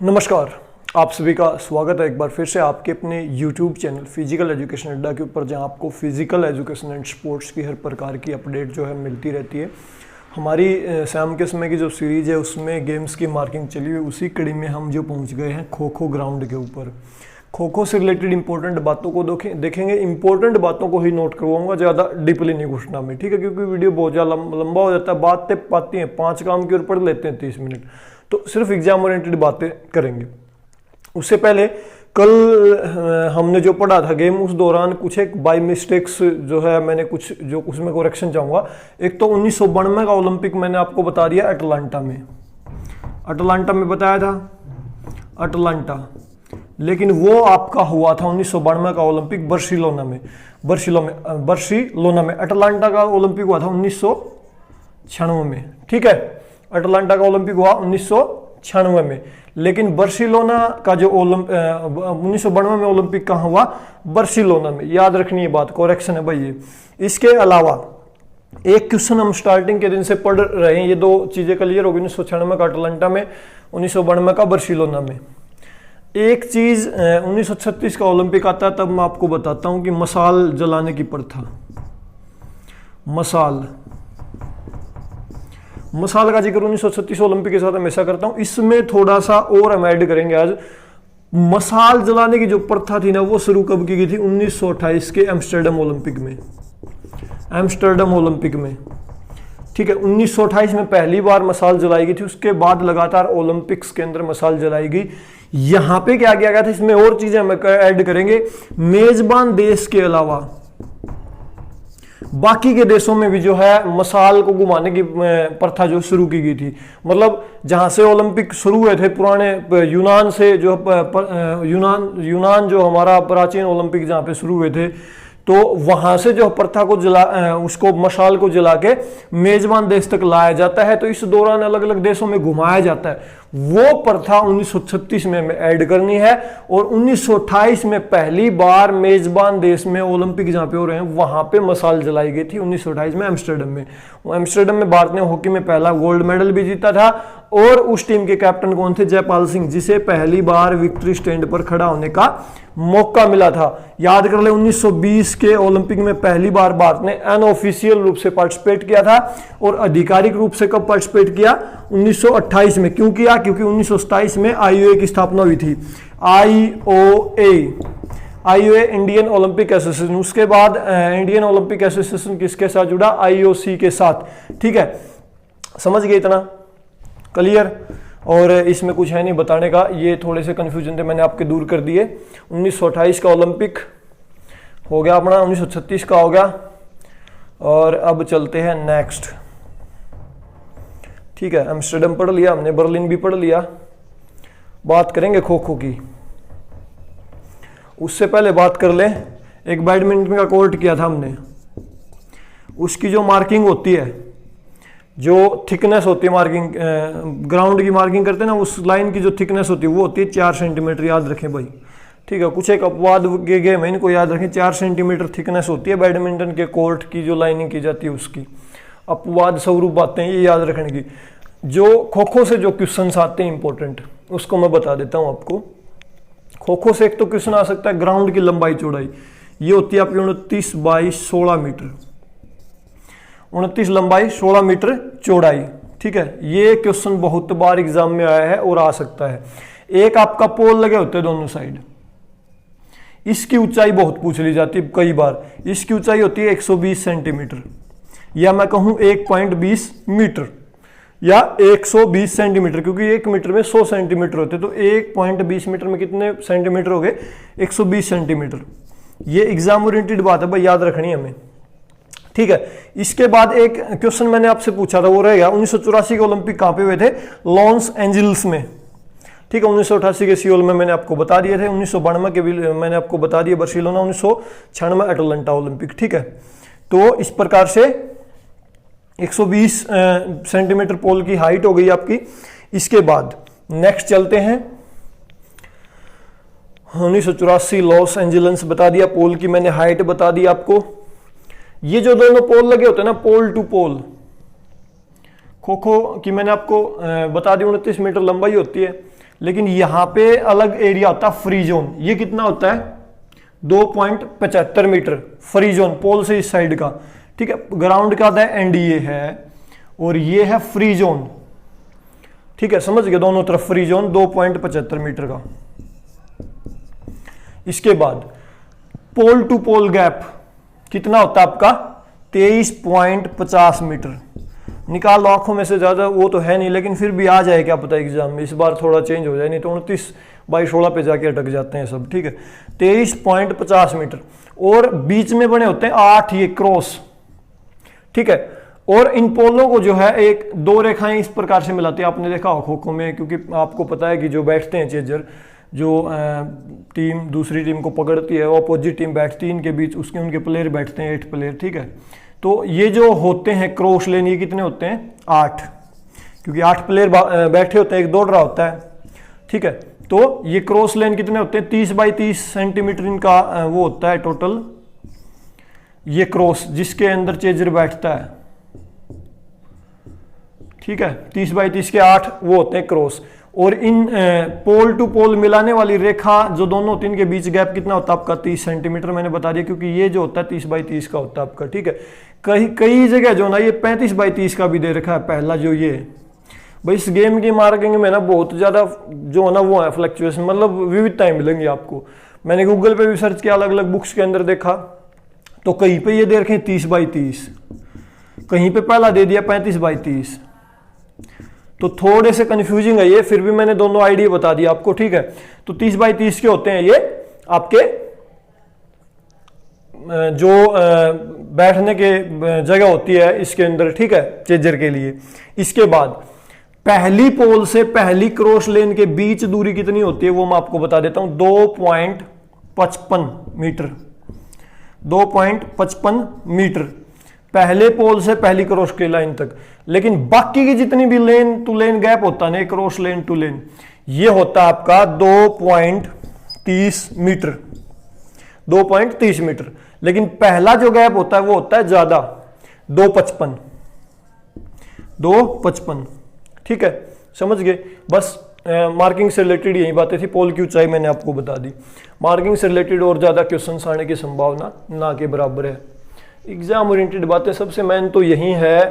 नमस्कार, आप सभी का स्वागत है एक बार फिर से आपके अपने YouTube चैनल फिजिकल एजुकेशन अड्डा के ऊपर, जहां आपको फिजिकल एजुकेशन एंड स्पोर्ट्स की हर प्रकार की अपडेट जो है मिलती रहती है। हमारी शाम के समय की जो सीरीज़ है उसमें गेम्स की मार्किंग चली हुई, उसी कड़ी में हम जो पहुंच गए हैं खो खो ग्राउंड के ऊपर। खो खो से रिलेटेड इंपॉर्टेंट बातों को देखेंगे, इंपॉर्टेंट बातों को ही नोट करवाऊंगा, ज़्यादा डीपली नहीं घुसना में, ठीक है, क्योंकि वीडियो बहुत ज़्यादा लंबा हो जाता है। बातें पाती हैं 5 काम की ओर पढ़ लेते हैं 30 मिनट, तो सिर्फ एग्जाम ओरिएंटेड बातें करेंगे। उससे पहले कल हमने जो पढ़ा था गेम, उस दौरान कुछ एक बाय मिस्टेक्स जो है मैंने कुछ जो उसमें करेक्शन चाहूँगा। एक तो 1992 का ओलंपिक मैंने आपको बता दिया अटलांटा में बताया था अटलांटा, लेकिन वो आपका हुआ था 1992 का ओलंपिक बर्सिलोना में। अटलांटा का ओलंपिक हुआ था 1996 में, ठीक है। अटलांटा का ओलंपिक हुआ 1996 में, लेकिन बर्सिलोना का जो 1992 में ओलंपिक कहाँ हुआ? बर्सिलोना में। याद रखनी है बात, करेक्शन है भाई ये। इसके अलावा एक क्वेश्चन हम स्टार्टिंग के दिन से पढ़ रहे हैं, ये दो चीजें क्लियर होगी। 1996 का अटलांटा में, 1992 का बर्सिलोना में। एक चीज 1936 का ओलंपिक आता है, तब मैं आपको बताता हूं कि मसाल जलाने की प्रथा, मसाल का जिक्र 1936 ओलंपिक के साथ हमेशा करता हूं। इसमें थोड़ा सा और हम ऐड करेंगे आज। मसाल जलाने की जो प्रथा थी ना, वो शुरू कब की गई थी? 1928 के एम्स्टर्डम ओलंपिक में, ठीक है। 1928 में पहली बार मसाल जलाई गई थी, उसके बाद लगातार ओलंपिक्स के अंदर मसाल जलाई गई। यहां पे क्या किया गया था, इसमें और चीजें हम ऐड करेंगे। मेजबान देश के अलावा बाकी के देशों में भी जो है मसाल को घुमाने की प्रथा जो शुरू की गई थी। मतलब जहां से ओलंपिक शुरू हुए थे पुराने यूनान से, जो यूनान जो हमारा प्राचीन ओलंपिक जहां पे शुरू हुए थे, तो वहां से जो प्रथा को उसको मशाल को जला के मेजबान देश तक लाया जाता है। तो इस दौरान अलग अलग देशों में घुमाया जाता है। वो प्रथा 1936 में ऐड करनी है, और 1928 में पहली बार मेजबान देश में ओलंपिक जहां पे हो रहे हैं वहां पे मसाल जलाई गई थी 1928 में एम्स्टर्डम में भारत ने हॉकी में पहला गोल्ड मेडल भी जीता था। और उस टीम के कैप्टन कौन थे? जयपाल सिंह, जिसे पहली बार विक्ट्री स्टैंड पर खड़ा होने का मौका मिला था। याद कर ले, 1920 के ओलंपिक में पहली बार भारत ने अनऑफिशियल रूप से पार्टिसिपेट किया था, और आधिकारिक रूप से कब पार्टिसिपेट किया? 1928 में। क्यों किया? क्योंकि 1927 में आईओए की स्थापना हुई थी। IOA Indian Olympic association. उसके बाद इंडियन ओलंपिक एसोसिएशन किसके साथ जुड़ा? आईओसी के साथ, ठीक है। समझ गए इतना? क्लियर? और इसमें कुछ है नहीं बताने का, ये थोड़े से कंफ्यूजन थे, मैंने आपके दूर कर दिए। 1928 का ओलंपिक हो गया अपना, 1936 का हो गया, और अब चलते हैं नेक्स्ट, ठीक है। एम्स्टर्डम पढ़ लिया हमने, बर्लिन भी पढ़ लिया। बात करेंगे खो खो की। उससे पहले बात कर ले, एक बैडमिंटन का कोर्ट किया था हमने, उसकी जो मार्किंग होती है, जो थिकनेस होती है, मार्किंग ग्राउंड की मार्किंग करते हैं ना, उस लाइन की जो थिकनेस होती है वो होती है 4 सेंटीमीटर। याद रखें भाई, ठीक है। कुछ एक अपवाद के गेम है, इनको याद रखें। 4 सेंटीमीटर थिकनेस होती है बैडमिंटन के कोर्ट की, जो लाइनिंग की जाती है उसकी। अपवाद स्वरूप बातें ये याद रखने की। जो खो खो से जो क्वेश्चन आते हैं इंपॉर्टेंट, उसको मैं बता देता हूँ आपको। खो खो से एक तो क्वेश्चन आ सकता है ग्राउंड की लंबाई चौड़ाई, ये होती है आपकी 29 बाई 16 मीटर। 29 लंबाई 16 मीटर चौड़ाई, ठीक है। ये क्वेश्चन बहुत बार एग्जाम में आया है और आ सकता है। एक आपका पोल लगे होते हैं दोनों साइड, इसकी ऊंचाई बहुत पूछ ली जाती है कई बार। इसकी ऊंचाई होती है 120 सेंटीमीटर, या मैं कहूं 1.20 मीटर, या 120 सेंटीमीटर, क्योंकि 1 मीटर में 100 सेंटीमीटर होते हैं, तो 1.20 मीटर में कितने सेंटीमीटर हो गए? 120 सेंटीमीटर। ये एग्जाम ओरिएंटेड बात है भाई, याद रखनी है हमें, ठीक है। इसके बाद एक क्वेश्चन मैंने आपसे पूछा था, वो रहेगा 1984 के ओलंपिक कहां पे हुए थे? लॉस एंजल्स में, ठीक है। 1988 के सियोल में मैंने आपको बता दिए थे, 1992 के भी मैंने आपको बता दिए बर्सिलोना, 1996 अटलांटा ओलंपिक, ठीक है। तो इस प्रकार से 120 सेंटीमीटर पोल की हाइट हो गई आपकी। इसके बाद नेक्स्ट चलते हैं, 1984 लॉस एंजल्स बता दिया, पोल की मैंने हाइट बता दी आपको। ये जो दोनों पोल लगे होते हैं ना, पोल टू पोल, खो खो की मैंने आपको बता दी 29 मीटर लंबाई होती है, लेकिन यहां पे अलग एरिया होता है फ्री जोन। ये कितना होता है 2.75 मीटर फ्री जोन पोल से इस साइड का, ठीक है। ग्राउंड का आता है एनडीए है और ये है फ्री जोन, ठीक है, समझ गए, दोनों तरफ फ्री जोन 2.75 मीटर का। इसके बाद पोल टू पोल गैप कितना होता है आपका 23.50 मीटर। निकाल लो आंखों में से, ज्यादा वो तो है नहीं, लेकिन फिर भी आ जाए क्या पता एग्जाम में, इस बार थोड़ा चेंज हो जाए, नहीं तो 29/16 पे जाके अटक जाते हैं सब, ठीक है। 23.50 मीटर और बीच में बने होते हैं 8 ये क्रॉस, ठीक है। और इन पोलों को जो है एक दो रेखाएं इस प्रकार से मिलाती है, आपने देखा हो खो खो में, क्योंकि आपको पता है कि जो बैठते हैं चेजर, जो टीम दूसरी टीम को पकड़ती है, ऑपोजिट टीम बैठती है, इनके बीच उसके उनके प्लेयर बैठते हैं 8 प्लेयर, ठीक है। तो ये जो होते हैं क्रॉस लेन, ये कितने होते हैं 8, क्योंकि 8 प्लेयर बैठे होते हैं, एक दौड़ रहा होता है, ठीक है। तो ये क्रॉस लेन कितने होते हैं 30x30 सेंटीमीटर इनका वो होता है टोटल, ये क्रॉस जिसके अंदर चेजर बैठता है, ठीक है। 30x30 के 8 वो होते हैं क्रॉस। और इन पोल टू पोल मिलाने वाली रेखा जो दोनों होती है, इनके बीच गैप कितना होता है आपका 30 सेंटीमीटर, मैंने बता दिया, क्योंकि ये जो होता है 30x30 का होता है आपका, ठीक है। कई जगह जो ना ये 35x30 का भी दे रखा है पहला जो ये भाई। इस गेम की मार्किंग में ना बहुत ज्यादा जो है ना वो है फ्लक्चुएशन, मतलब विविधताएं मिलेंगी आपको। मैंने गूगल पे भी सर्च किया, अलग अलग बुक्स के अंदर देखा, तो कहीं पे ये दे रखे 30x30, कहीं पे पहला दे दिया 35x30, तो थोड़े से कंफ्यूजिंग है ये, फिर भी मैंने दोनों आइडिया बता दिया आपको, ठीक है। तो 30x30 के होते हैं ये आपके जो बैठने के जगह होती है इसके अंदर, ठीक है, चेजर के लिए। इसके बाद पहली पोल से पहली क्रॉस लेन के बीच दूरी कितनी होती है वो मैं आपको बता देता हूं, 2.55 मीटर, 2.55 मीटर पहले पोल से पहली क्रॉस के लाइन तक। लेकिन बाकी की जितनी भी लेन टू लेन गैप होता है, क्रॉस लेन टू लेन, ये होता है आपका 2.30 मीटर, 2.30 मीटर। लेकिन पहला जो गैप होता है वो होता है ज्यादा, 2.55, ठीक है, समझ गए। बस मार्किंग से रिलेटेड यही बातें थी, पोल की ऊंचाई मैंने आपको बता दी। मार्किंग से रिलेटेड और ज्यादा क्वेश्चंस आने की संभावना ना के बराबर है। एग्जाम ओरिएंटेड बातें सबसे मेन तो यही है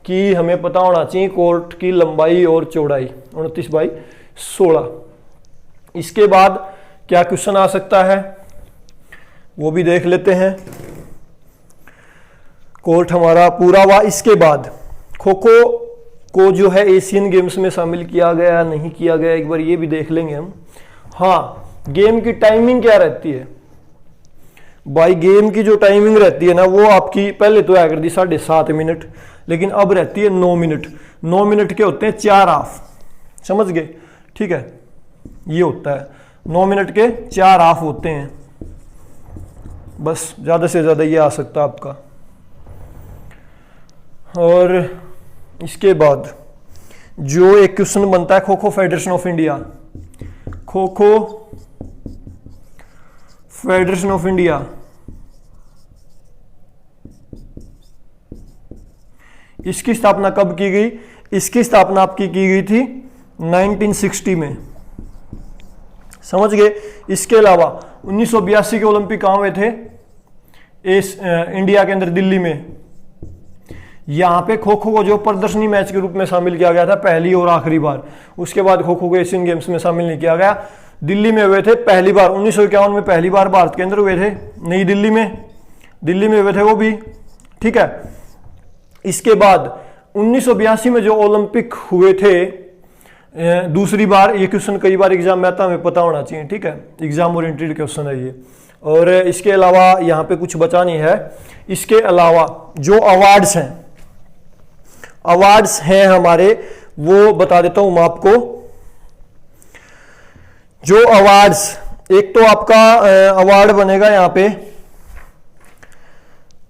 कि हमें पता होना चाहिए कोर्ट की लंबाई और चौड़ाई 29/16। इसके बाद क्या क्वेश्चन आ सकता है वो भी देख लेते हैं। कोर्ट हमारा पूरा हुआ। इसके बाद खो खो को जो है एशियन गेम्स में शामिल किया गया नहीं किया गया, एक बार ये भी देख लेंगे हम। हाँ, गेम की टाइमिंग क्या रहती है भाई, गेम की जो टाइमिंग रहती है ना वो आपकी पहले तो आया करती 7.5 मिनट, लेकिन अब रहती है 9 मिनट। 9 मिनट के होते हैं 4 हाफ, समझ गए, ठीक है, ये होता है 9 मिनट के 4 हाफ होते हैं। बस ज्यादा से ज्यादा ये आ सकता है आपका। और इसके बाद जो एक क्वेश्चन बनता है kho kho federation of India, kho kho federation of India, इसकी स्थापना कब की गई? इसकी स्थापना आपकी की गई थी 1960 में, समझ गए। इसके अलावा 1982 के ओलंपिक कहां हुए थे? इंडिया के अंदर दिल्ली में। यहां पे खो खो को जो प्रदर्शनी मैच के रूप में शामिल किया गया था पहली और आखिरी बार। उसके बाद खो खो को एशियन गेम्स में शामिल नहीं किया गया। दिल्ली में हुए थे पहली बार 1951 में, पहली बार भारत के अंदर हुए थे, नई दिल्ली में हुए थे वो भी, ठीक है। इसके बाद 1982 में जो ओलंपिक हुए थे दूसरी बार, ये क्वेश्चन कई बार एग्जाम में आता है, हमें पता होना चाहिए, ठीक है, एग्जाम ओरिएंटेड क्वेश्चन है ये। और इसके अलावा यहाँ पे कुछ बचा नहीं है। इसके अलावा जो अवार्ड्स हैं हमारे, वो बता देता हूं मैं आपको। जो अवार्ड्स, एक तो आपका अवार्ड बनेगा यहाँ पे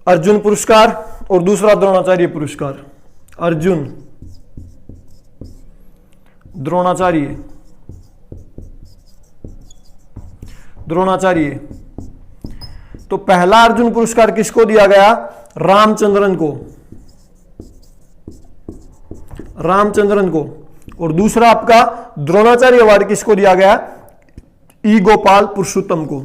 अर्जुन पुरस्कार और दूसरा द्रोणाचार्य पुरस्कार। अर्जुन द्रोणाचार्य। तो पहला अर्जुन पुरस्कार किसको दिया गया? रामचंद्रन को। और दूसरा आपका द्रोणाचार्य अवार्ड किसको दिया गया? ई गोपाल पुरुषोत्तम को।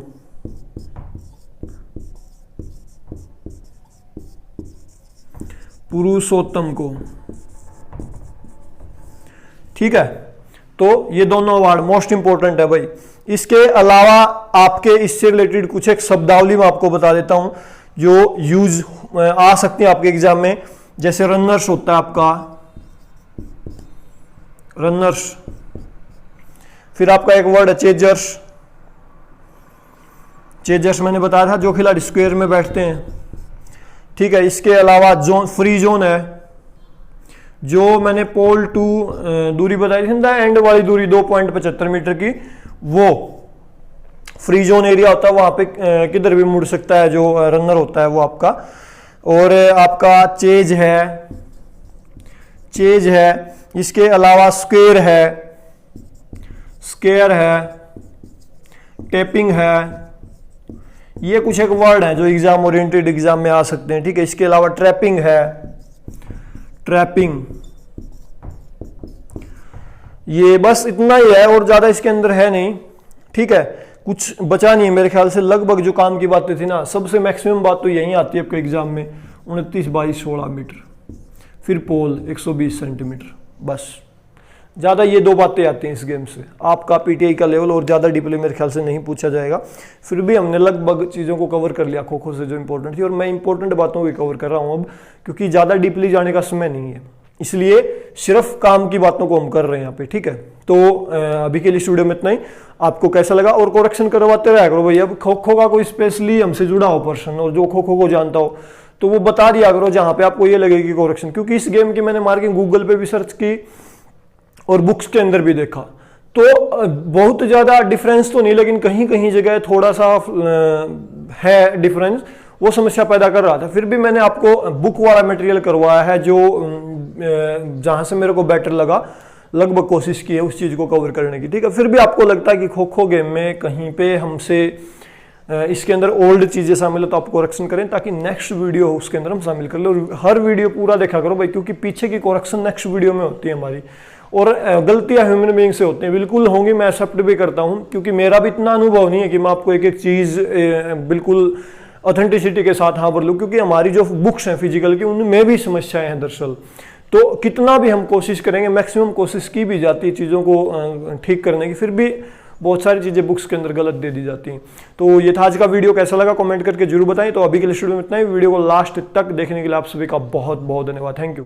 पुरुषोत्तम को, ठीक है। तो ये दोनों अवार्ड मोस्ट इंपॉर्टेंट है भाई। इसके अलावा आपके इससे रिलेटेड कुछ एक शब्दावली मैं आपको बता देता हूं जो यूज आ सकती है आपके एग्जाम में। जैसे रनर्स होता है आपका, रनर्स, फिर आपका एक वर्ड है चेजर्स। चेजर्स मैंने बताया था जो खिलाड़ी स्क्वायर में बैठते हैं, ठीक है। इसके अलावा जोन, फ्री जोन है, जो मैंने पोल टू दूरी बताई थी ना, एंड वाली दूरी 2.75 मीटर की, वो फ्री जोन एरिया होता है। वहां पे किधर भी मुड़ सकता है जो रनर होता है वो आपका। और आपका चेज है, चेज है। इसके अलावा स्क्वेयर है, स्क्वेयर है, टेपिंग है। ये कुछ एक वर्ड है जो एग्जाम ओरिएंटेड एग्जाम में आ सकते हैं, ठीक है। इसके अलावा ट्रैपिंग है, ट्रैपिंग। ये बस इतना ही है और ज्यादा इसके अंदर है नहीं, ठीक है। कुछ बचा नहीं है मेरे ख्याल से। लगभग जो काम की बातें थी ना, सबसे मैक्सिमम बात तो यही आती है आपके एग्जाम में, 29, 22, 16 मीटर, फिर पोल 120 सेंटीमीटर, बस। ज़्यादा ये दो बातें आती हैं इस गेम से। आपका पीटीआई का लेवल और ज़्यादा डीपली मेरे ख्याल से नहीं पूछा जाएगा। फिर भी हमने लगभग चीज़ों को कवर कर लिया खो खो से जो इंपॉर्टेंट थी, और मैं इंपॉर्टेंट बातों को कवर कर रहा हूँ अब, क्योंकि ज़्यादा डीपली जाने का समय नहीं है, इसलिए सिर्फ काम की बातों को हम कर रहे हैं यहाँ पे, ठीक है। तो अभी के लिए स्टूडियो में इतना ही। आपको कैसा लगा? और करेक्शन करवाते रहा करो भैया। खो खो का कोई स्पेशली हमसे जुड़ा हो पर्सन और जो खो खो को जानता हो तो वो बता दिया करो जहाँ पे आपको ये लगेगी करेक्शन, क्योंकि इस गेम की मैंने मार्किंग गूगल पे भी सर्च की और बुक्स के अंदर भी देखा, तो बहुत ज़्यादा डिफरेंस तो नहीं, लेकिन कहीं कहीं जगह थोड़ा सा है डिफरेंस, वो समस्या पैदा कर रहा था। फिर भी मैंने आपको बुक वाला मटेरियल करवाया है जो जहाँ से मेरे को बेटर लगा, लगभग कोशिश की है उस चीज़ को कवर करने की, ठीक है। फिर भी आपको लगता है कि खो खो गेम में कहीं पे हमसे इसके अंदर ओल्ड चीज़ें शामिल है तो आप करेक्शन करें, ताकि नेक्स्ट वीडियो उसके अंदर हम शामिल कर ले। और हर वीडियो पूरा देखा करो भाई, क्योंकि पीछे की करेक्शन नेक्स्ट वीडियो में होती है हमारी, और गलतियां ह्यूमन बीइंग से होती हैं, बिल्कुल होंगी, मैं एक्सेप्ट भी करता हूं, क्योंकि मेरा भी इतना अनुभव नहीं है कि मैं आपको एक एक चीज़ बिल्कुल ऑथेंटिसिटी के साथ हाँ भर लूँ, क्योंकि हमारी जो बुक्स हैं फिजिकल की उनमें भी समस्याएं हैं दरअसल। तो कितना भी हम कोशिश करेंगे, मैक्सिमम कोशिश की भी जाती है चीज़ों को ठीक करने की, फिर भी बहुत सारी चीज़ें बुक्स के अंदर गलत दे दी जाती हैं। तो ये था आज का वीडियो, कैसा लगा कमेंट करके जरूर बताएं। तो अभी के लिए स्टूडियो में इतना ही। वीडियो को लास्ट तक देखने के लिए आप सभी का बहुत बहुत धन्यवाद। Thank you.